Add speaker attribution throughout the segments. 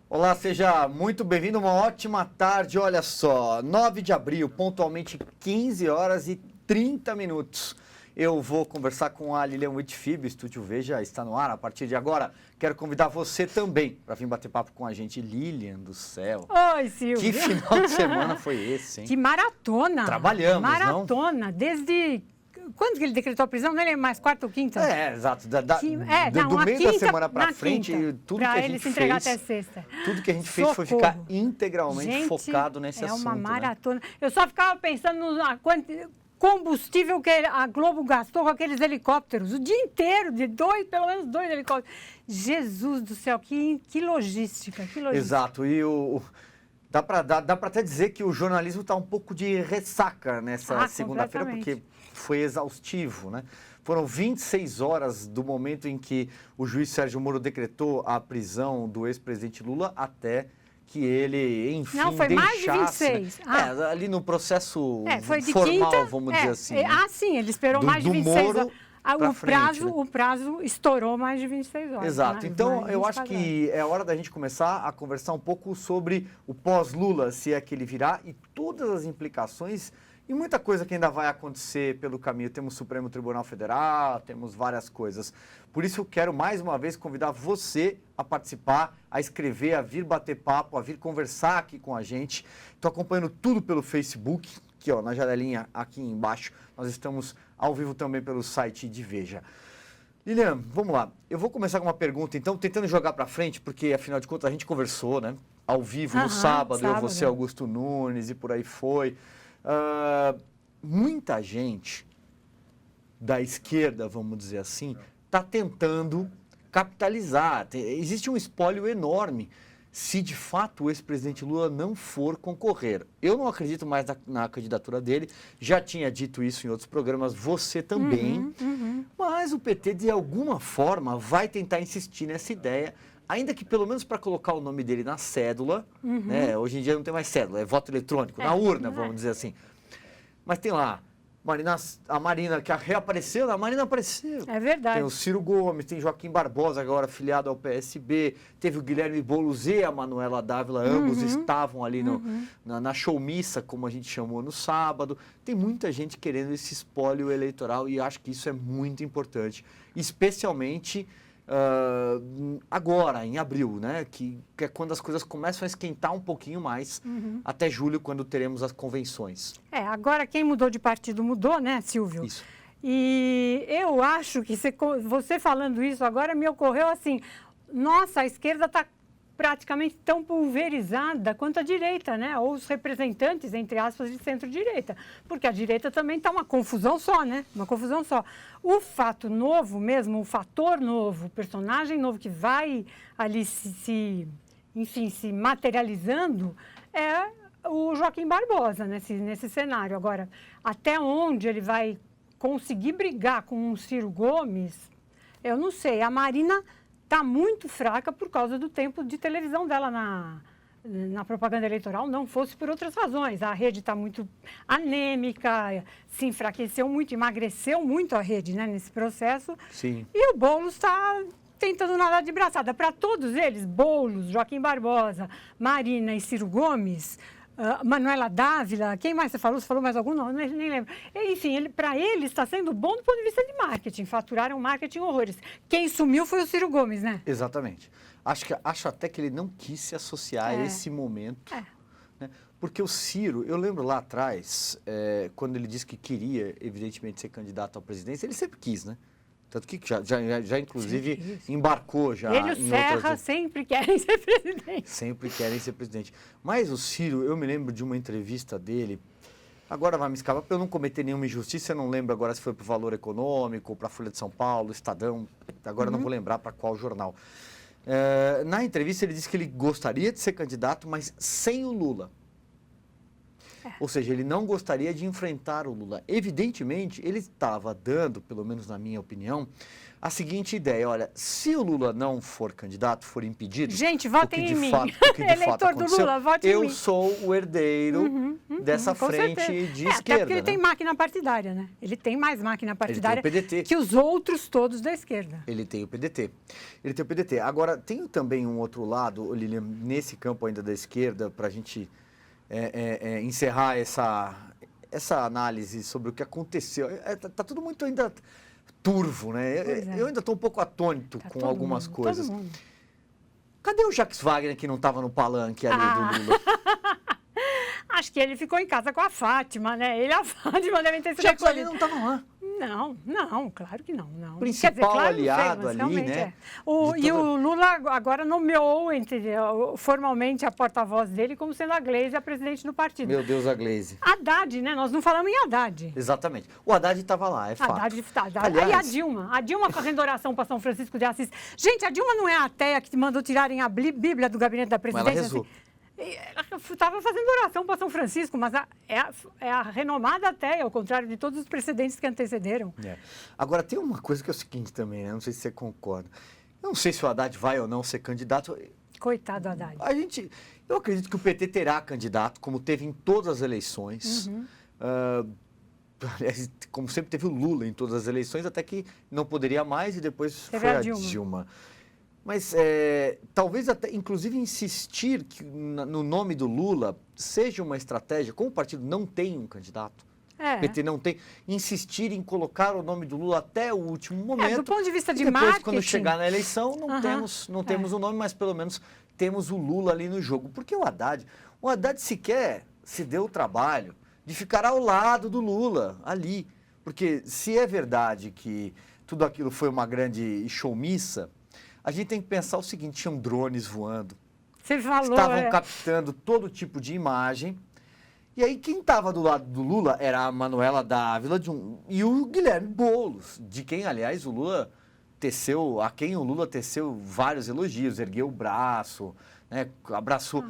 Speaker 1: Olá, seja muito bem-vindo, uma ótima tarde. Olha só, 9 de abril, pontualmente 15 horas e 30 minutos. Eu vou conversar com a Lilian Whitfield, o Estúdio Veja está no ar a partir de agora. Quero convidar você também para vir bater papo com a gente. Lilian do céu.
Speaker 2: Oi, Silvio.
Speaker 1: Que final de semana foi esse, hein?
Speaker 2: Que maratona.
Speaker 1: Trabalhamos,
Speaker 2: maratona, desde... Quando que ele decretou a prisão? Não lembro mais, quarta ou quinta?
Speaker 1: Exato. Do meio
Speaker 2: quinta,
Speaker 1: da semana para frente, tudo que a
Speaker 2: ele
Speaker 1: gente
Speaker 2: se entregar
Speaker 1: fez...
Speaker 2: até sexta.
Speaker 1: Tudo que a gente fez foi ficar integralmente focado nesse assunto.
Speaker 2: É uma maratona.
Speaker 1: Né?
Speaker 2: Eu só ficava pensando no combustível que a Globo gastou com aqueles helicópteros. O dia inteiro, pelo menos dois helicópteros. Jesus do céu, que logística, que logística.
Speaker 1: Exato. E dá para até dizer que o jornalismo está um pouco de ressaca nessa segunda-feira, porque foi exaustivo, né? Foram 26 horas do momento em que o juiz Sérgio Moro decretou a prisão do ex-presidente Lula até que ele, enfim,
Speaker 2: não, foi
Speaker 1: deixasse...
Speaker 2: mais de 26.
Speaker 1: Ali no processo
Speaker 2: foi de
Speaker 1: formal,
Speaker 2: quinta,
Speaker 1: vamos dizer assim. Né?
Speaker 2: Sim, ele esperou mais de 26 horas. O
Speaker 1: né?
Speaker 2: prazo estourou mais de 26 horas.
Speaker 1: Exato.
Speaker 2: Né?
Speaker 1: Então, eu acho que é hora da gente começar a conversar um pouco sobre o pós-Lula, se é que ele virá, e todas as implicações e muita coisa que ainda vai acontecer pelo caminho. Temos o Supremo Tribunal Federal, temos várias coisas. Por isso, eu quero mais uma vez convidar você a participar, a escrever, a vir bater papo, a vir conversar aqui com a gente. Estou acompanhando tudo pelo Facebook, aqui ó, na janelinha aqui embaixo. Nós estamos ao vivo também pelo site de Veja. Lilian, vamos lá. Eu vou começar com uma pergunta, então, tentando jogar para frente, porque, afinal de contas, a gente conversou, né? Ao vivo, no sábado, eu, você, Augusto Nunes, e por aí foi. Muita gente da esquerda, vamos dizer assim, está tentando capitalizar. Existe um espólio enorme se de fato o ex-presidente Lula não for concorrer. Eu não acredito mais na candidatura dele, já tinha dito isso em outros programas, você também, mas o PT de alguma forma vai tentar insistir nessa ideia, ainda que pelo menos para colocar o nome dele na cédula, né? Hoje em dia não tem mais cédula, é voto eletrônico, na urna, vamos dizer assim. Mas tem lá, a Marina, que reapareceu, a Marina apareceu.
Speaker 2: É verdade.
Speaker 1: Tem o Ciro Gomes, tem Joaquim Barbosa, agora afiliado ao PSB, teve o Guilherme Boulos e a Manuela Dávila, ambos estavam ali na showmissa, como a gente chamou no sábado. Tem muita gente querendo esse espólio eleitoral e acho que isso é muito importante, especialmente... agora, em abril, né? Que é quando as coisas começam a esquentar um pouquinho mais, até julho, quando teremos as convenções.
Speaker 2: Agora quem mudou de partido mudou, né, Silvio?
Speaker 1: Isso.
Speaker 2: E eu acho que você falando isso agora me ocorreu assim, nossa, a esquerda está praticamente tão pulverizada quanto a direita, né? Ou os representantes, entre aspas, de centro-direita. Porque a direita também está uma confusão só, né? Uma confusão só. O fato novo mesmo, o fator novo, o personagem novo que vai ali se materializando é o Joaquim Barbosa nesse cenário. Agora, até onde ele vai conseguir brigar com o Ciro Gomes, eu não sei. A Marina... está muito fraca por causa do tempo de televisão dela na propaganda eleitoral, não fosse por outras razões. A rede está muito anêmica, se enfraqueceu muito, emagreceu muito a rede, né, nesse processo.
Speaker 1: Sim.
Speaker 2: E o Boulos está tentando nadar de braçada. Para todos eles, Boulos, Joaquim Barbosa, Marina e Ciro Gomes... Manuela Dávila, quem mais você falou? Você falou mais algum? Não, nem lembro. Enfim, para ele está sendo bom do ponto de vista de marketing. Faturaram marketing horrores. Quem sumiu foi o Ciro Gomes, né?
Speaker 1: Exatamente. Acho até que ele não quis se associar a esse momento. Né? Porque o Ciro, eu lembro lá atrás, quando ele disse que queria, evidentemente, ser candidato à presidência, ele sempre quis, né? Tanto que já inclusive, embarcou já
Speaker 2: ele e o Serra sempre querem ser presidente.
Speaker 1: Sempre querem ser presidente. Mas o Ciro, eu me lembro de uma entrevista dele, agora vai me escapar, para eu não cometer nenhuma injustiça, eu não lembro agora se foi para o Valor Econômico, ou para a Folha de São Paulo, Estadão, agora não vou lembrar para qual jornal. Na entrevista ele disse que ele gostaria de ser candidato, mas sem o Lula. Ou seja, ele não gostaria de enfrentar o Lula. Evidentemente, ele estava dando, pelo menos na minha opinião, a seguinte ideia: olha, se o Lula não for candidato, for impedido...
Speaker 2: Gente, votem em mim.
Speaker 1: Eleitor do Lula,
Speaker 2: vote em mim.
Speaker 1: Eu sou o herdeiro dessa frente
Speaker 2: certeza.
Speaker 1: de esquerda.
Speaker 2: Até porque ele tem máquina partidária, né? Ele tem mais máquina partidária
Speaker 1: ele tem o PDT.
Speaker 2: que os outros todos da esquerda.
Speaker 1: Ele tem o PDT. Agora, tem também um outro lado, Lilian, nesse campo ainda da esquerda, para a gente encerrar essa análise sobre o que aconteceu. Tá tudo muito ainda turvo, né? Eu ainda estou um pouco atônito com algumas coisas. Cadê o Jacques Wagner que não estava no palanque ali do Lula?
Speaker 2: Acho que ele ficou em casa com a Fátima, né? Ele e a Fátima devem ter sido
Speaker 1: Jacques Wagner não estava lá.
Speaker 2: Não, claro que não.
Speaker 1: Principal
Speaker 2: Quer dizer, claro,
Speaker 1: aliado
Speaker 2: sei,
Speaker 1: ali, né?
Speaker 2: E o Lula agora nomeou formalmente a porta-voz dele como sendo a Gleisi, a presidente do partido.
Speaker 1: Meu Deus, a Gleisi.
Speaker 2: Haddad, né? Nós não falamos em Haddad.
Speaker 1: Exatamente. O Haddad estava lá, é fato.
Speaker 2: Haddad.
Speaker 1: Aliás,
Speaker 2: e a Dilma fazendo oração para São Francisco de Assis. Gente, a Dilma não é a ateia que mandou tirarem a Bíblia do gabinete da presidência?
Speaker 1: Ela rezou.
Speaker 2: Assim? Ela estava fazendo oração para São Francisco, mas é a renomada ateia, ao contrário de todos os precedentes que antecederam.
Speaker 1: Agora, tem uma coisa que é o seguinte também, né? Não sei se você concorda. Eu não sei se o Haddad vai ou não ser candidato.
Speaker 2: Coitado do Haddad.
Speaker 1: Eu acredito que o PT terá candidato, como teve em todas as eleições. Como sempre teve o Lula em todas as eleições, até que não poderia mais e depois
Speaker 2: teve
Speaker 1: foi
Speaker 2: a
Speaker 1: Dilma. Mas talvez até, inclusive, insistir que no nome do Lula seja uma estratégia, como o partido não tem um candidato, o PT não tem, insistir em colocar o nome do Lula até o último momento.
Speaker 2: Do ponto de vista de
Speaker 1: depois,
Speaker 2: marketing...
Speaker 1: quando chegar na eleição, não temos o nome, mas pelo menos temos o Lula ali no jogo. Porque o Haddad sequer se deu o trabalho de ficar ao lado do Lula, ali. Porque se é verdade que tudo aquilo foi uma grande showmissa, a gente tem que pensar o seguinte: tinham drones voando.
Speaker 2: Você falou,
Speaker 1: estavam captando todo tipo de imagem. E aí quem estava do lado do Lula era a Manuela Dávila e o Guilherme Boulos, de quem, aliás, a quem o Lula teceu vários elogios, ergueu o braço, né, abraçou.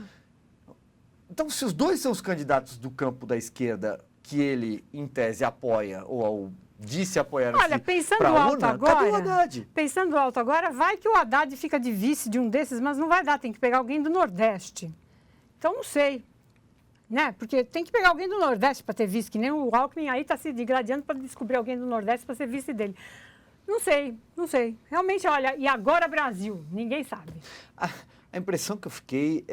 Speaker 1: Então, se os dois são os candidatos do campo da esquerda que ele, em tese, apoia ou disse apoiar...
Speaker 2: Olha, pensando alto agora...
Speaker 1: Cadê o Haddad?
Speaker 2: Pensando alto agora, vai que o Haddad fica de vice de um desses, mas não vai dar, tem que pegar alguém do Nordeste. Então, não sei, né? Porque tem que pegar alguém do Nordeste para ter vice, que nem o Alckmin aí está se digladiando para descobrir alguém do Nordeste para ser vice dele. Não sei. Realmente, olha, e agora Brasil? Ninguém sabe.
Speaker 1: A impressão que eu fiquei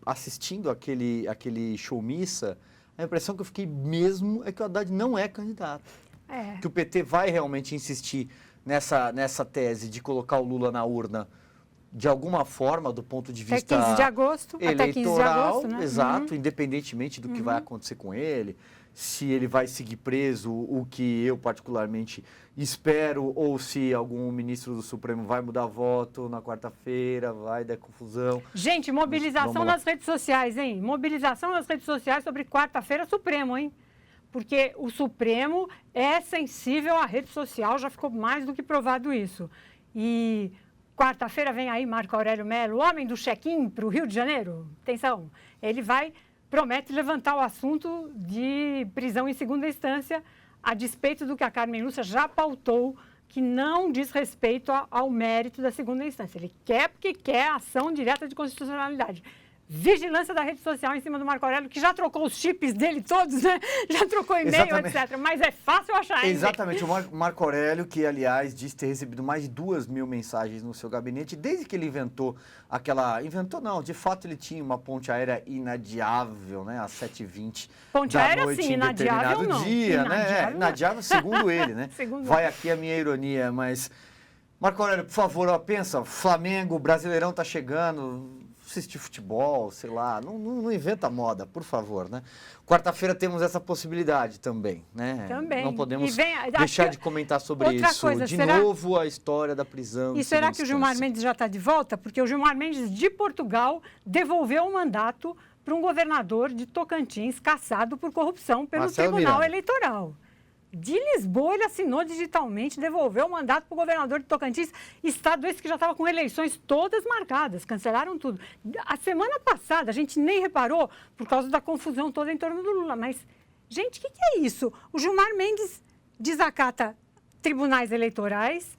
Speaker 1: assistindo aquele showmissa, a impressão que eu fiquei mesmo é que o Haddad não é candidato. Que o PT vai realmente insistir nessa tese de colocar o Lula na urna de alguma forma, do ponto de vista
Speaker 2: até 15 de agosto,
Speaker 1: eleitoral,
Speaker 2: né?
Speaker 1: Exato, independentemente do que vai acontecer com ele, se ele vai seguir preso, o que eu particularmente espero, ou se algum ministro do Supremo vai mudar voto na quarta-feira, vai dar confusão.
Speaker 2: Gente, mobilização nas redes sociais, hein? Mobilização nas redes sociais sobre quarta-feira Supremo, hein? Porque o Supremo é sensível à rede social, já ficou mais do que provado isso. E quarta-feira vem aí Marco Aurélio Mello, o homem do check-in para o Rio de Janeiro. Atenção, ele promete levantar o assunto de prisão em segunda instância, a despeito do que a Carmen Lúcia já pautou, que não diz respeito ao mérito da segunda instância. Ele quer porque quer ação direta de constitucionalidade. Vigilância da rede social em cima do Marco Aurélio, que já trocou os chips dele todos, né? Já trocou e-mail, etc. Mas é fácil achar, hein?
Speaker 1: Exatamente. O Marco Aurélio, que, aliás, disse ter recebido mais de 2.000 mensagens no seu gabinete, desde que ele inventou de fato ele tinha uma ponte aérea inadiável, né? Às 7h20
Speaker 2: ponte
Speaker 1: da
Speaker 2: aérea,
Speaker 1: noite,
Speaker 2: sim,
Speaker 1: em determinado
Speaker 2: inadiável,
Speaker 1: dia,
Speaker 2: não.
Speaker 1: né? Inadiável, segundo ele, né? Vai aqui a minha ironia, mas... Marco Aurélio, por favor, pensa, Flamengo, Brasileirão tá chegando... assistir futebol, sei lá, não inventa moda, por favor, né? Quarta-feira temos essa possibilidade também, né?
Speaker 2: Também.
Speaker 1: Não podemos deixar de comentar sobre isso.
Speaker 2: Coisa,
Speaker 1: novo, a história da prisão.
Speaker 2: E será que o Gilmar Mendes já está de volta? Porque o Gilmar Mendes, de Portugal, devolveu o mandato para um governador de Tocantins cassado por corrupção pelo Tribunal Eleitoral. de Lisboa, ele assinou digitalmente, devolveu o mandato para o governador de Tocantins, estado esse que já estava com eleições todas marcadas, cancelaram tudo. A semana passada, a gente nem reparou por causa da confusão toda em torno do Lula, mas, gente, o que é isso? O Gilmar Mendes desacata tribunais eleitorais,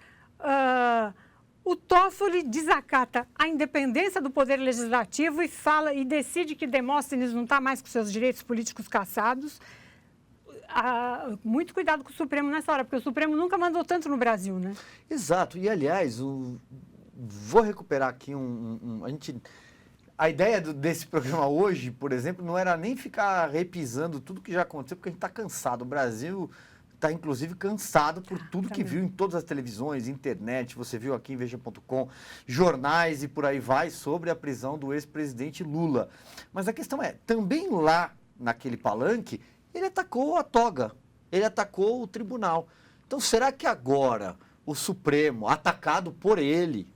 Speaker 2: o Toffoli desacata a independência do Poder Legislativo e fala e decide que Demóstenes não está mais com seus direitos políticos cassados. Muito cuidado com o Supremo nessa hora, porque o Supremo nunca mandou tanto no Brasil, né?
Speaker 1: Exato. E, aliás, vou recuperar aqui a ideia desse programa hoje, por exemplo, não era nem ficar repisando tudo que já aconteceu, porque a gente está cansado. O Brasil está, inclusive, cansado por tudo que viu em todas as televisões, internet, você viu aqui em Veja.com, jornais e por aí vai, sobre a prisão do ex-presidente Lula. Mas a questão é, também lá naquele palanque, ele atacou a toga, ele atacou o tribunal. Então, será que agora o Supremo, atacado por ele,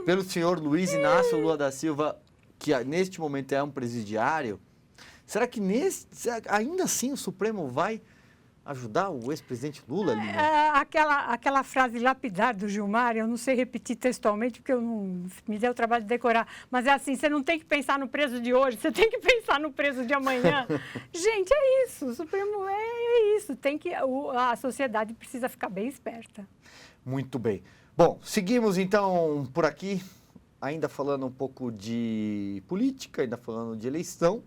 Speaker 1: pelo senhor Luiz Inácio Lula da Silva, que neste momento é um presidiário, será que ainda assim o Supremo vai ajudar o ex-presidente Lula?
Speaker 2: Aquela frase lapidar do Gilmar, eu não sei repetir textualmente, porque eu não me deu o trabalho de decorar, mas é assim, você não tem que pensar no preso de hoje, você tem que pensar no preso de amanhã. Gente, é isso, o Supremo é isso, a sociedade precisa ficar bem esperta.
Speaker 1: Muito bem. Bom, seguimos então por aqui, ainda falando um pouco de política, ainda falando de eleição.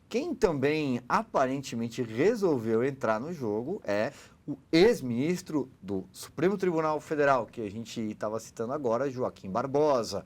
Speaker 1: Quem também aparentemente resolveu entrar no jogo é o ex-ministro do Supremo Tribunal Federal, que a gente estava citando agora, Joaquim Barbosa,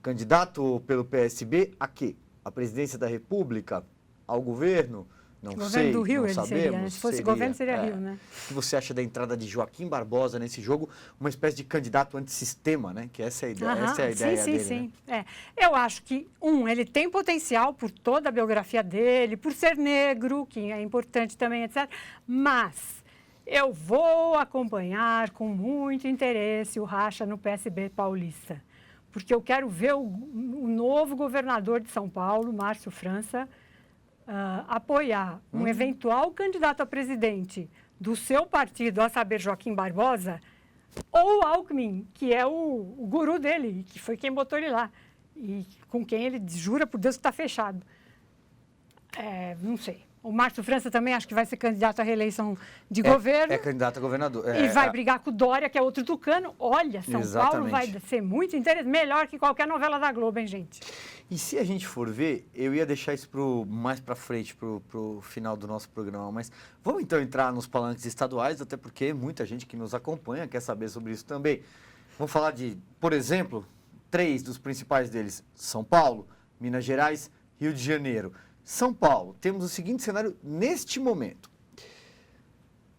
Speaker 1: candidato pelo PSB a quê? A presidência da República? Ao governo? Não sei,
Speaker 2: governo do Rio,
Speaker 1: não
Speaker 2: ele
Speaker 1: sabemos.
Speaker 2: Seria, né? Se fosse governo, seria Rio, né?
Speaker 1: O que você acha da entrada de Joaquim Barbosa nesse jogo? Uma espécie de candidato antissistema, né? Que essa é a ideia, essa é a ideia dele.
Speaker 2: Sim.
Speaker 1: Né?
Speaker 2: Eu acho que, ele tem potencial por toda a biografia dele, por ser negro, que é importante também, etc. Mas eu vou acompanhar com muito interesse o racha no PSB paulista. Porque eu quero ver o novo governador de São Paulo, Márcio França, apoiar um eventual candidato a presidente do seu partido, a saber, Joaquim Barbosa, ou Alckmin, que é o guru dele, que foi quem botou ele lá, e com quem ele jura por Deus que está fechado. Não sei. O Márcio França também acho que vai ser candidato à reeleição de governo.
Speaker 1: É candidato a governador.
Speaker 2: E vai brigar com o Dória, que é outro tucano. Olha, São Paulo vai ser muito interessante, melhor que qualquer novela da Globo, hein, gente?
Speaker 1: E se a gente for ver, eu ia deixar isso mais para frente, para o final do nosso programa, mas vamos então entrar nos palanques estaduais, até porque muita gente que nos acompanha quer saber sobre isso também. Vamos falar de, por exemplo, 3 dos principais deles: São Paulo, Minas Gerais, Rio de Janeiro. São Paulo, temos o seguinte cenário neste momento.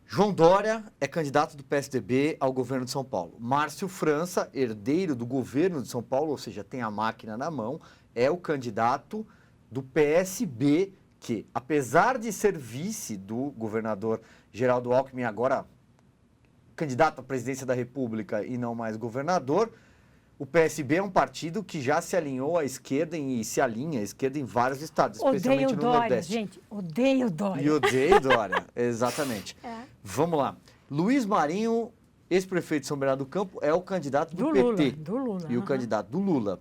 Speaker 1: João Dória é candidato do PSDB ao governo de São Paulo. Márcio França, herdeiro do governo de São Paulo, ou seja, tem a máquina na mão, é o candidato do PSB, que, apesar de ser vice do governador Geraldo Alckmin, agora candidato à presidência da República e não mais governador, o PSB é um partido que já se alinhou à esquerda e se alinha à esquerda em vários estados, especialmente no Nordeste.
Speaker 2: Gente, odeio Dória.
Speaker 1: E odeio Dória, exatamente. Vamos lá. Luiz Marinho, ex-prefeito de São Bernardo do Campo, é o candidato do PT.
Speaker 2: Do Lula.
Speaker 1: E o candidato do Lula.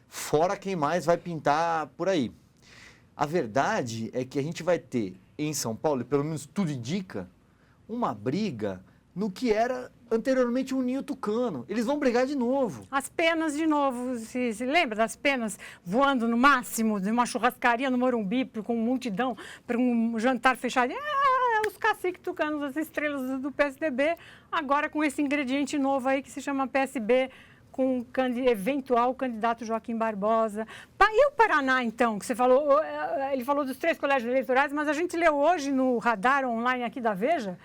Speaker 1: Fora quem mais vai pintar por aí. A verdade é que a gente vai ter em São Paulo, e pelo menos tudo indica, uma briga no que era anteriormente um ninho tucano. Eles vão brigar de novo.
Speaker 2: As penas de novo. Se lembra das penas voando no máximo de uma churrascaria no Morumbi com multidão para um jantar fechado? Os caciques tucanos, as estrelas do PSDB, agora com esse ingrediente novo aí que se chama PSB, com o eventual candidato Joaquim Barbosa. E o Paraná, então, que você falou, ele falou dos 3 colégios eleitorais, mas a gente leu hoje no radar online aqui da Veja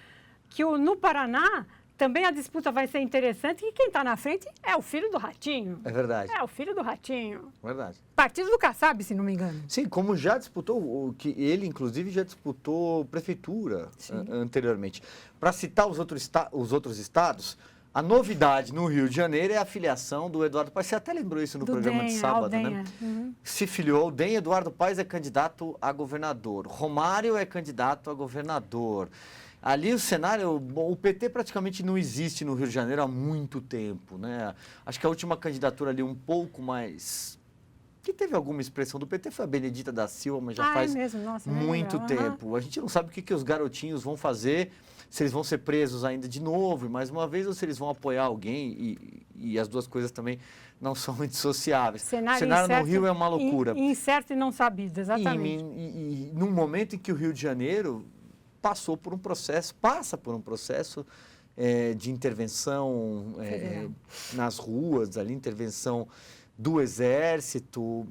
Speaker 2: que no Paraná também a disputa vai ser interessante e quem está na frente é o filho do Ratinho.
Speaker 1: É verdade.
Speaker 2: É o filho do Ratinho.
Speaker 1: Verdade.
Speaker 2: Partido do Kassab, se não me engano.
Speaker 1: Sim, como já disputou, que ele inclusive já disputou prefeitura anteriormente. Para citar os outros estados, a novidade no Rio de Janeiro é a filiação do Eduardo Paes. Você até lembrou isso no programa de sábado, né? Se filiou ao DEM, Eduardo Paes é candidato a governador. Romário é candidato a governador. Ali o cenário, bom, o PT praticamente não existe no Rio de Janeiro há muito tempo, né? Acho que a última candidatura ali um pouco mais... que teve alguma expressão do PT foi a Benedita da Silva, mas já faz
Speaker 2: mesmo? Nossa,
Speaker 1: muito
Speaker 2: uhum.
Speaker 1: tempo. A gente não sabe o que os garotinhos vão fazer, se eles vão ser presos ainda de novo, mais uma vez, ou se eles vão apoiar alguém, e as duas coisas também não são muito dissociáveis. O cenário incerto, no Rio é uma loucura.
Speaker 2: Incerto e não sabido, exatamente.
Speaker 1: E num momento em que o Rio de Janeiro passa por um processo de intervenção nas ruas, ali, intervenção do Exército,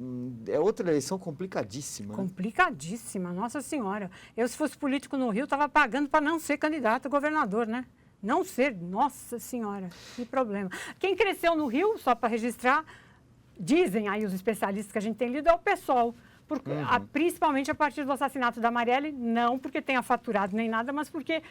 Speaker 1: é outra eleição complicadíssima.
Speaker 2: Complicadíssima, Nossa Senhora. Eu, se fosse político no Rio, estava pagando para não ser candidato a governador, né? Não ser, Nossa Senhora, que problema. Quem cresceu no Rio, só para registrar, dizem aí os especialistas que a gente tem lido, é o PSOL. Porque, principalmente a partir do assassinato da Marielle, não porque tenha faturado nem nada, mas porque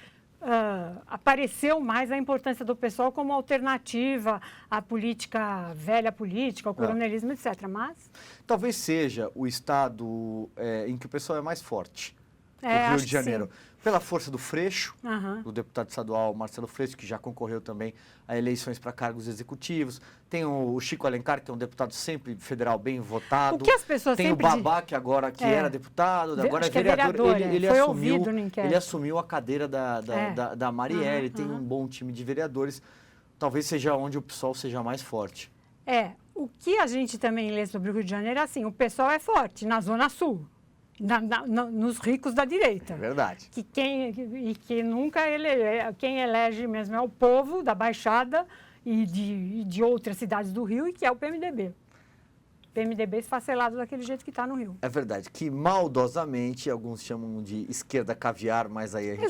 Speaker 2: apareceu mais a importância do PSOL como alternativa à política, velha política, ao coronelismo, etc. Mas...
Speaker 1: talvez seja o estado em que o PSOL é mais forte, o Rio de Janeiro.
Speaker 2: Sim.
Speaker 1: Pela força do Freixo, do deputado estadual Marcelo Freixo, que já concorreu também a eleições para cargos executivos. Tem o Chico Alencar, que é um deputado sempre federal bem votado.
Speaker 2: O que as pessoas
Speaker 1: tem
Speaker 2: sempre...
Speaker 1: o Babá, que agora era deputado, agora é vereador. Ele assumiu a cadeira da Marielle, tem um bom time de vereadores. Talvez seja onde o PSOL seja mais forte.
Speaker 2: O que a gente também lê sobre o Rio de Janeiro é assim, o PSOL é forte na Zona Sul. Nos ricos da direita.
Speaker 1: É verdade.
Speaker 2: Que nunca quem elege mesmo é o povo da Baixada e de outras cidades do Rio, e que é o PMDB. PMDB esfacelado daquele jeito que está no Rio.
Speaker 1: É verdade, que maldosamente alguns chamam de esquerda caviar, mas aí a gente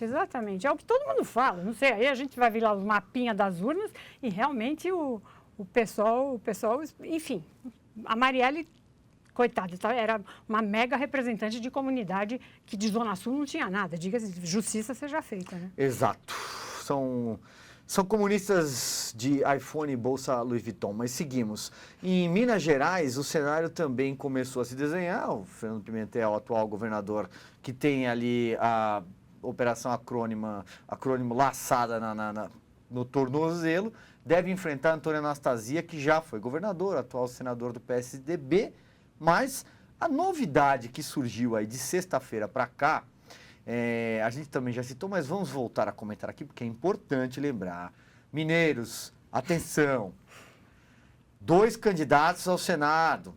Speaker 2: exatamente. É o que todo mundo fala, não sei, aí a gente vai ver lá os mapinhas das urnas e realmente o pessoal, enfim, a Marielle... coitada, era uma mega representante de comunidade que de Zona Sul não tinha nada. Diga-se, justiça seja feita, né?
Speaker 1: Exato. São comunistas de iPhone e bolsa Louis Vuitton, mas seguimos. Em Minas Gerais, o cenário também começou a se desenhar. O Fernando Pimentel, atual governador, que tem ali a operação acrônimo laçada no tornozelo, deve enfrentar Antônio Anastasia, que já foi governador, atual senador do PSDB. Mas a novidade que surgiu aí de sexta-feira para cá, a gente também já citou, mas vamos voltar a comentar aqui, porque é importante lembrar. Mineiros, atenção, 2 candidatos ao Senado,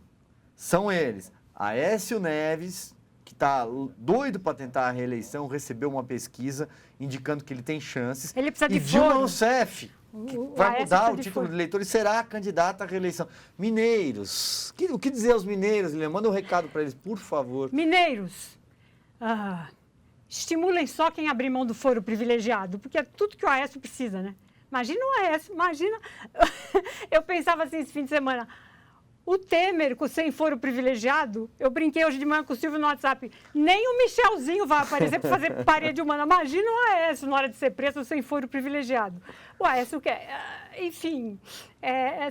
Speaker 1: são eles. Aécio Neves, que está doido para tentar a reeleição, recebeu uma pesquisa indicando que ele tem chances.
Speaker 2: Ele precisa de
Speaker 1: Dilma Rousseff, que vai mudar o título de eleitor e será candidata à reeleição. Mineiros, o que dizer aos mineiros, Lilian? Manda um recado para eles, por favor.
Speaker 2: Mineiros, estimulem só quem abrir mão do foro privilegiado, porque é tudo que o Aécio precisa, né? Imagina o Aécio, imagina... Eu pensava assim esse fim de semana... O Temer, sem foro privilegiado, eu brinquei hoje de manhã com o Silvio no WhatsApp, nem o Michelzinho vai aparecer para fazer parede humana. Imagina o Aécio na hora de ser preso sem foro privilegiado. O Aécio quer... Enfim,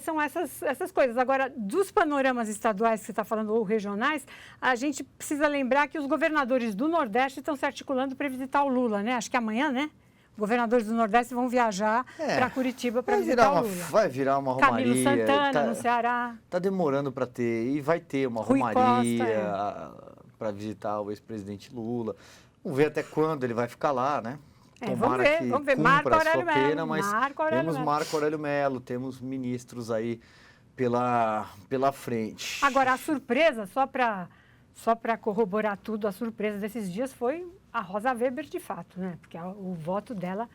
Speaker 2: são essas coisas. Agora, dos panoramas estaduais que você está falando, ou regionais, a gente precisa lembrar que os governadores do Nordeste estão se articulando para visitar o Lula, né? Acho que amanhã, né? Governadores do Nordeste vão viajar para Curitiba para visitar o Lula.
Speaker 1: Vai virar uma romaria.
Speaker 2: Camilo Santana, no Ceará.
Speaker 1: Está demorando para ter, e vai ter uma
Speaker 2: Rui
Speaker 1: romaria para visitar o ex-presidente Lula. Vamos ver até quando ele vai ficar lá, né?
Speaker 2: Vamos ver. Marco Aurélio Mello.
Speaker 1: Mas temos Marco Aurélio Mello, temos ministros aí pela frente.
Speaker 2: Agora, a surpresa, só para corroborar tudo, a surpresa desses dias foi a Rosa Weber, de fato, né? Porque o voto dela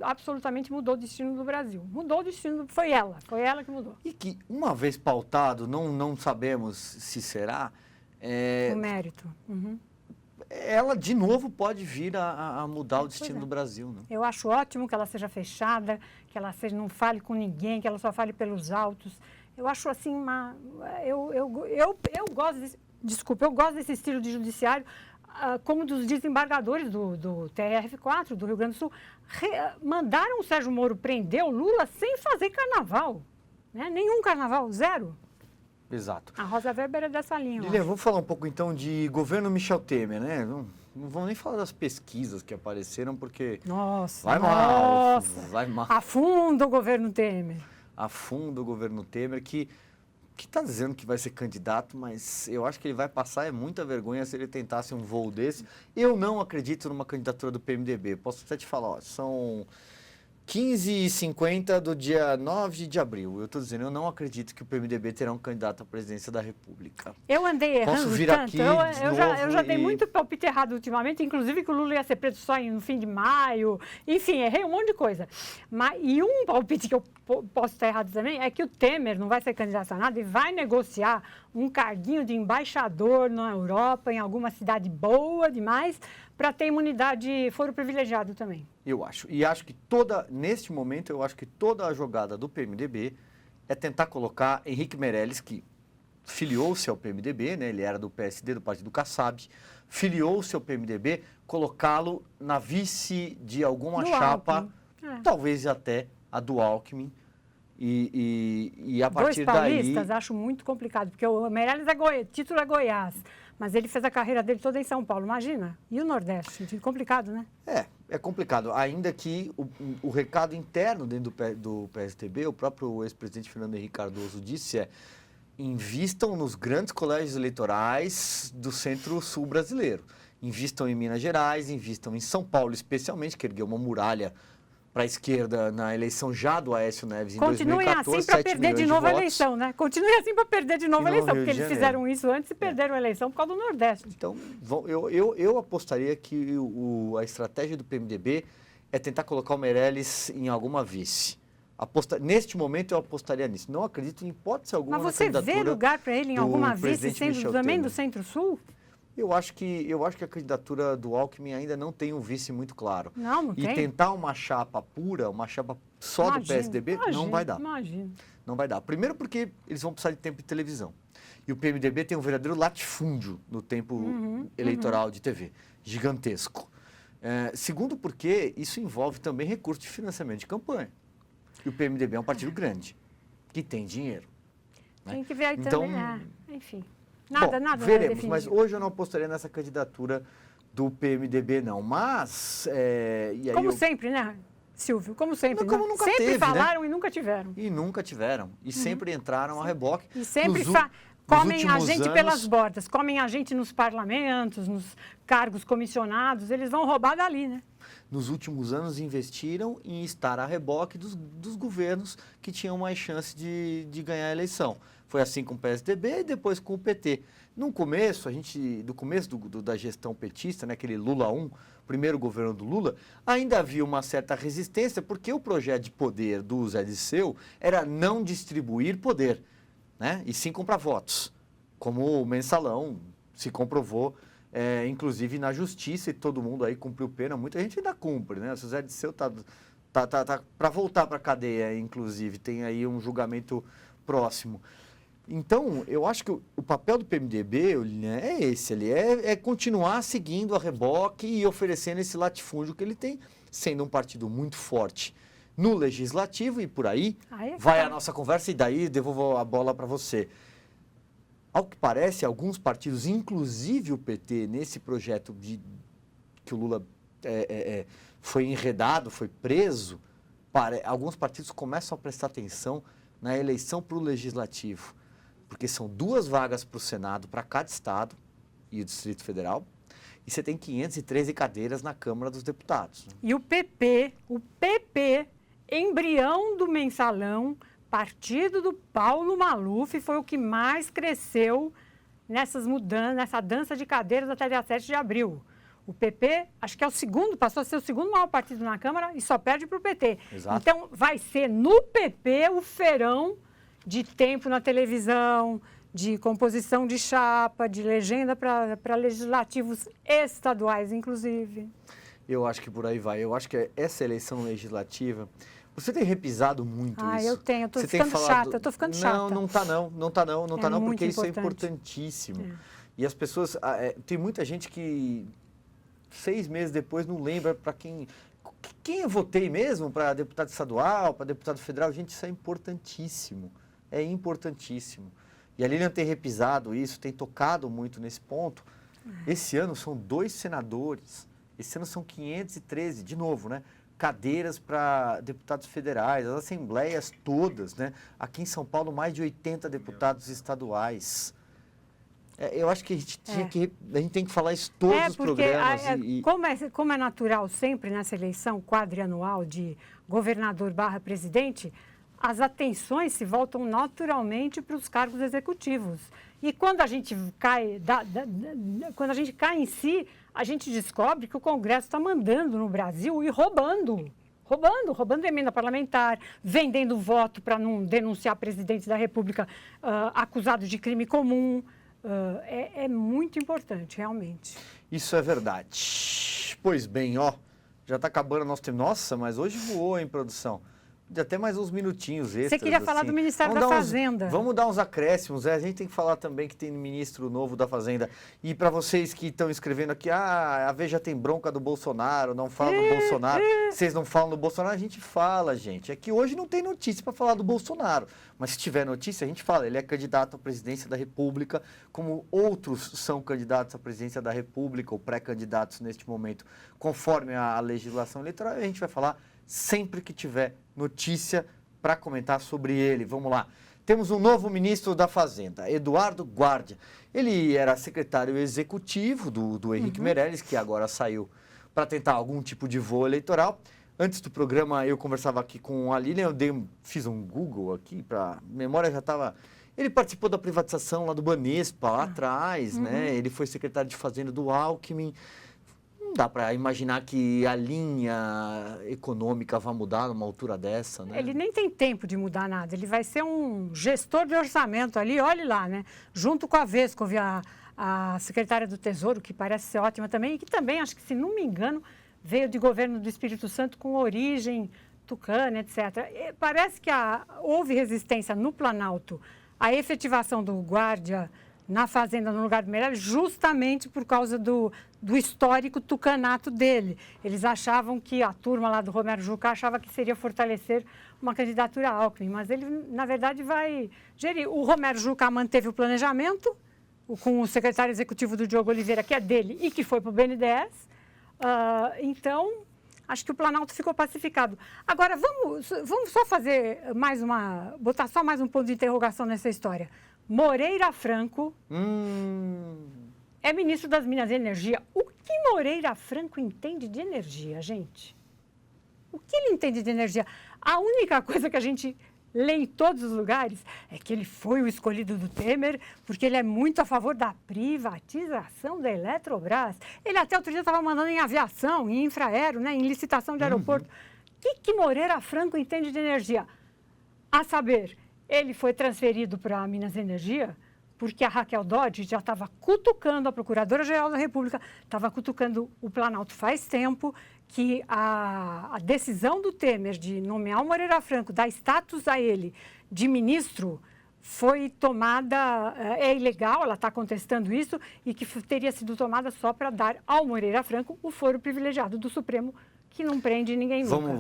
Speaker 2: absolutamente mudou o destino do Brasil. Mudou o destino, foi ela que mudou.
Speaker 1: E que, uma vez pautado, não sabemos se será...
Speaker 2: O mérito.
Speaker 1: Ela, de novo, pode vir a mudar o destino do Brasil, né?
Speaker 2: Eu acho ótimo que ela seja fechada, que ela não fale com ninguém, que ela só fale pelos autos. Eu acho assim eu gosto desse... Desculpa, eu gosto desse estilo de judiciário, como dos desembargadores do TRF4, do Rio Grande do Sul. Mandaram o Sérgio Moro prender o Lula sem fazer carnaval. Né? Nenhum carnaval, zero.
Speaker 1: Exato.
Speaker 2: A Rosa Weber é dessa linha.
Speaker 1: Lilian, vamos falar um pouco então de governo Michel Temer, né? não vamos nem falar das pesquisas que apareceram, porque
Speaker 2: Nossa,
Speaker 1: vai mal, vai mal.
Speaker 2: Afunda o governo Temer.
Speaker 1: Afunda o governo Temer, que está dizendo que vai ser candidato, mas eu acho que ele vai passar muita vergonha se ele tentasse um voo desse. Eu não acredito numa candidatura do PMDB. Posso até te falar, ó, são 15h50 do dia 9 de abril. Eu estou dizendo, eu não acredito que o PMDB terá um candidato à presidência da República.
Speaker 2: Eu andei errando
Speaker 1: Posso vir
Speaker 2: tanto.
Speaker 1: aqui
Speaker 2: Eu já dei muito palpite errado ultimamente, inclusive que o Lula ia ser preso só no fim de maio. Enfim, errei um monte de coisa. E um palpite que eu posso estar errado também é que o Temer não vai ser candidato a nada e vai negociar um carguinho de embaixador na Europa, em alguma cidade boa demais, para ter imunidade, foro privilegiado também.
Speaker 1: Eu acho. E acho que neste momento, eu acho que toda a jogada do PMDB é tentar colocar Henrique Meirelles, que filiou-se ao PMDB, né? Ele era do PSD, do Partido Kassab, filiou-se ao PMDB, colocá-lo na vice de alguma chapa, talvez até a do Alckmin. E a partir
Speaker 2: Dois paulistas,
Speaker 1: daí...
Speaker 2: acho muito complicado, porque o Meirelles título é Goiás, mas ele fez a carreira dele toda em São Paulo, imagina. E o Nordeste? Complicado, né?
Speaker 1: É complicado, ainda que o recado interno dentro do PSTB, o próprio ex-presidente Fernando Henrique Cardoso disse invistam nos grandes colégios eleitorais do centro-sul brasileiro. Invistam em Minas Gerais, invistam em São Paulo, especialmente, que ergueu uma muralha para a esquerda na eleição já do Aécio Neves em 2014,
Speaker 2: Continuem assim para perder de novo a eleição, né? Continuem assim para perder de novo a eleição, porque eles fizeram isso antes e perderam a eleição por causa do Nordeste.
Speaker 1: Então, eu apostaria que a estratégia do PMDB é tentar colocar o Meirelles em alguma vice. Neste momento, eu apostaria nisso. Não acredito em hipótese alguma na candidatura.
Speaker 2: Mas você vê lugar para ele em alguma vice, sendo também do Centro-Sul?
Speaker 1: Eu acho que a candidatura do Alckmin ainda não tem um vice muito claro.
Speaker 2: Não tem.
Speaker 1: E tentar uma chapa pura, uma chapa só do PSDB, não vai dar.
Speaker 2: Imagino.
Speaker 1: Não vai dar. Primeiro porque eles vão precisar de tempo de televisão. E o PMDB tem um verdadeiro latifúndio no tempo eleitoral de TV. Gigantesco. Segundo porque isso envolve também recurso de financiamento de campanha. E o PMDB é um partido grande, que tem dinheiro.
Speaker 2: Tem que ver aí
Speaker 1: então,
Speaker 2: também, enfim. Nada
Speaker 1: veremos, mas hoje eu não apostaria nessa candidatura do PMDB, não. Mas...
Speaker 2: sempre, né, Silvio? Como sempre.
Speaker 1: Como nunca
Speaker 2: sempre
Speaker 1: teve,
Speaker 2: falaram,
Speaker 1: né?
Speaker 2: E nunca tiveram.
Speaker 1: E nunca tiveram. E sempre entraram a reboque.
Speaker 2: E sempre comem a gente pelas bordas. Comem a gente nos parlamentos, nos cargos comissionados. Eles vão roubar dali, né?
Speaker 1: Nos últimos anos investiram em estar a reboque dos governos que tinham mais chance de ganhar a eleição. Foi assim com o PSDB e depois com o PT. No começo, da gestão petista, né, aquele Lula 1, primeiro governo do Lula, ainda havia uma certa resistência, porque o projeto de poder do Zé Disseu era não distribuir poder, né, e sim comprar votos, como o mensalão se comprovou, inclusive na justiça, e todo mundo aí cumpriu pena, muita gente ainda cumpre, né? O Zé Disseu tá para voltar para a cadeia, inclusive, tem aí um julgamento próximo. Então, eu acho que o papel do PMDB é esse, ele é continuar seguindo a reboque e oferecendo esse latifúndio que ele tem, sendo um partido muito forte no legislativo, e por aí vai a nossa conversa, e daí devolvo a bola para você. Ao que parece, alguns partidos, inclusive o PT, nesse projeto que o Lula foi enredado, foi preso, alguns partidos começam a prestar atenção na eleição para o legislativo. Porque são 2 vagas para o Senado, para cada estado e o Distrito Federal, e você tem 513 cadeiras na Câmara dos Deputados.
Speaker 2: E o PP, embrião do mensalão, partido do Paulo Maluf, foi o que mais cresceu nessas mudanças, nessa dança de cadeiras até dia 7 de abril. O PP, acho que passou a ser o segundo maior partido na Câmara e só perde para o PT.
Speaker 1: Exato.
Speaker 2: Então, vai ser no PP o feirão de tempo na televisão, de composição de chapa, de legenda para legislativos estaduais, inclusive.
Speaker 1: Eu acho que por aí vai. Eu acho que essa eleição legislativa... Você tem repisado muito isso.
Speaker 2: Eu tenho. Eu estou ficando chata.
Speaker 1: Não tá não, porque isso é importantíssimo. E as pessoas... tem muita gente que 6 meses depois não lembra para quem eu votei mesmo, para deputado estadual, para deputado federal. Gente, isso é importantíssimo. É importantíssimo. E a Lilian tem repisado isso, tem tocado muito nesse ponto. Esse ano são 2 senadores. Esse ano são 513, de novo, né? Cadeiras para deputados federais, as assembleias todas, né? Aqui em São Paulo, mais de 80 deputados estaduais. Eu acho que a gente tem que falar isso todos os programas.
Speaker 2: Como é natural sempre nessa eleição quadrianual de governador / presidente, as atenções se voltam naturalmente para os cargos executivos. E quando a gente cai, quando a gente cai em si, a gente descobre que o Congresso está mandando no Brasil e roubando emenda parlamentar, vendendo voto para não denunciar presidente da República acusado de crime comum. É muito importante, realmente.
Speaker 1: Isso é verdade. Pois bem, já está acabando o nosso tempo. Nossa, mas hoje voou, hein, produção? Até mais uns minutinhos extras.
Speaker 2: Você queria falar do Ministério da Fazenda.
Speaker 1: Vamos dar uns acréscimos. A gente tem que falar também que tem ministro novo da Fazenda. E para vocês que estão escrevendo aqui, a Veja tem bronca do Bolsonaro, não fala do Bolsonaro. Vocês não falam do Bolsonaro, a gente fala, gente. É que hoje não tem notícia para falar do Bolsonaro. Mas se tiver notícia, a gente fala. Ele é candidato à presidência da República, como outros são candidatos à presidência da República, ou pré-candidatos neste momento, conforme a legislação eleitoral. A gente vai falar sempre que tiver notícia para comentar sobre ele. Vamos lá. Temos um novo ministro da Fazenda, Eduardo Guardia. Ele era secretário executivo do Henrique Meirelles, que agora saiu para tentar algum tipo de voo eleitoral. Antes do programa, eu conversava aqui com a Lilian, fiz um Google aqui, para memória já estava... Ele participou da privatização lá do Banespa, lá atrás, né? Ele foi secretário de Fazenda do Alckmin. Não dá para imaginar que a linha econômica vai mudar numa altura dessa, né?
Speaker 2: Ele nem tem tempo de mudar nada. Ele vai ser um gestor de orçamento ali, olhe lá, né? Junto com a Vescov, a secretária do Tesouro, que parece ser ótima também, e que também, acho que, se não me engano, veio de governo do Espírito Santo com origem tucana, etc. E parece que houve resistência no Planalto à efetivação do Guardia na Fazenda, no lugar do Meirelles, justamente por causa do histórico tucanato dele. Eles achavam que a turma lá do Romero Jucá achava que seria fortalecer uma candidatura a Alckmin, mas ele, na verdade, vai gerir. O Romero Jucá manteve o planejamento, com o secretário executivo do Diogo Oliveira, que é dele e que foi para o BNDES. Então, acho que o Planalto ficou pacificado. Agora, vamos só fazer botar só mais um ponto de interrogação nessa história. Moreira Franco é ministro das Minas e Energia. O que Moreira Franco entende de energia, gente? O que ele entende de energia? A única coisa que a gente lê em todos os lugares é que ele foi o escolhido do Temer porque ele é muito a favor da privatização da Eletrobras. Ele até outro dia estava mandando em aviação, em infraero, né, em licitação de aeroporto. O que Moreira Franco entende de energia? A saber, ele foi transferido para Minas e Energia porque a Raquel Dodge já estava cutucando a Procuradora-Geral da República, estava cutucando o Planalto faz tempo, que a decisão do Temer de nomear o Moreira Franco, dar status a ele de ministro, foi tomada, é ilegal, ela está contestando isso, e que teria sido tomada só para dar ao Moreira Franco o foro privilegiado do Supremo, que não prende ninguém nunca.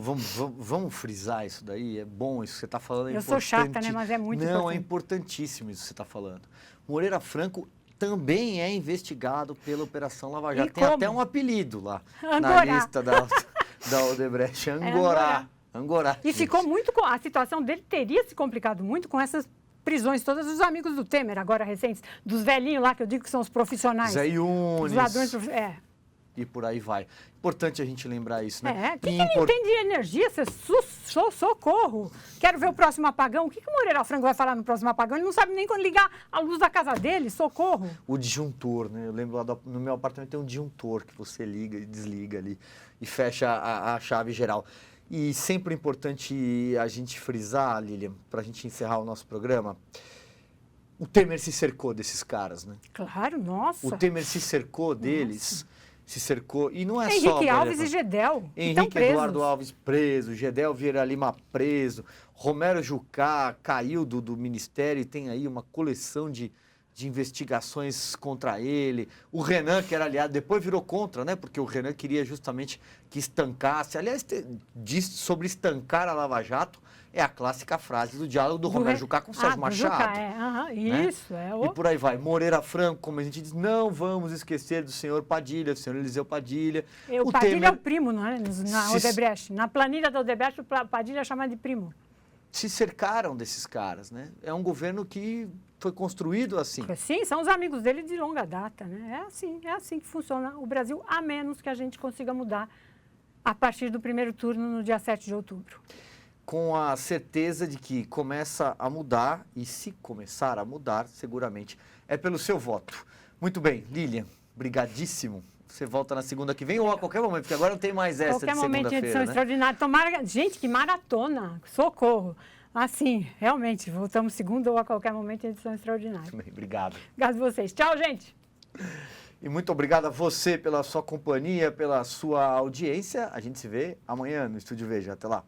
Speaker 1: Vamos frisar isso daí, é bom isso que você está falando.
Speaker 2: Eu sou chata, né? Mas é muito importante.
Speaker 1: Não, é importantíssimo isso que você está falando. Moreira Franco também é investigado pela Operação Lava Jato. Tem até um apelido lá na lista da Odebrecht, Angorá.
Speaker 2: E ficou muito, a situação dele teria se complicado muito com essas prisões todas dos amigos do Temer, agora recentes, dos velhinhos lá, que eu digo que são os profissionais.
Speaker 1: Zé Yunes.
Speaker 2: Os ladrões,
Speaker 1: E por aí vai. Importante a gente lembrar isso, né?
Speaker 2: O que ele entende de energia? Socorro! Quero ver o próximo apagão. O que o Moreira Franco vai falar no próximo apagão? Ele não sabe nem quando ligar a luz da casa dele. Socorro!
Speaker 1: O disjuntor, né? Eu lembro lá no meu apartamento tem um disjuntor que você liga e desliga ali e fecha a chave geral. E sempre é importante a gente frisar, Lilian, para a gente encerrar o nosso programa, o Temer se cercou desses caras, né?
Speaker 2: Claro, nossa!
Speaker 1: O Temer se cercou deles... Se cercou, e não é
Speaker 2: Henrique
Speaker 1: só...
Speaker 2: Henrique Alves e Gedel.
Speaker 1: Henrique Eduardo Alves preso, Gedel Vieira Lima preso, Romero Jucá caiu do ministério e tem aí uma coleção de de investigações contra ele. O Renan, que era aliado, depois virou contra, né? Porque o Renan queria justamente que estancasse. Aliás, diz sobre estancar a Lava Jato é a clássica frase do diálogo do Romero Jucá com o Sérgio Machado.
Speaker 2: Jucá, isso,
Speaker 1: né? E por aí vai. Moreira Franco, como a gente diz, não vamos esquecer do senhor Padilha, do senhor Eliseu Padilha.
Speaker 2: O Padilha Temer... é o primo, não é? Na Odebrecht. Na planilha da Odebrecht, o Padilha é chamado de primo.
Speaker 1: Se cercaram desses caras, né? É um governo que foi construído assim.
Speaker 2: Sim, são os amigos dele de longa data, né? É assim que funciona o Brasil, a menos que a gente consiga mudar a partir do primeiro turno no dia 7 de outubro.
Speaker 1: Com a certeza de que começa a mudar, e se começar a mudar, seguramente é pelo seu voto. Muito bem, Lilian, brigadíssimo. Você volta na segunda que vem ou a qualquer momento, porque agora não tem mais essa de segunda-feira,
Speaker 2: qualquer momento, edição extraordinária. Tomara... Gente, que maratona, socorro. Assim, realmente, voltamos segunda ou a qualquer momento em edição extraordinária.
Speaker 1: Muito bem, obrigado.
Speaker 2: Obrigado a vocês. Tchau, gente.
Speaker 1: E muito obrigado a você pela sua companhia, pela sua audiência. A gente se vê amanhã no Estúdio Veja. Até lá.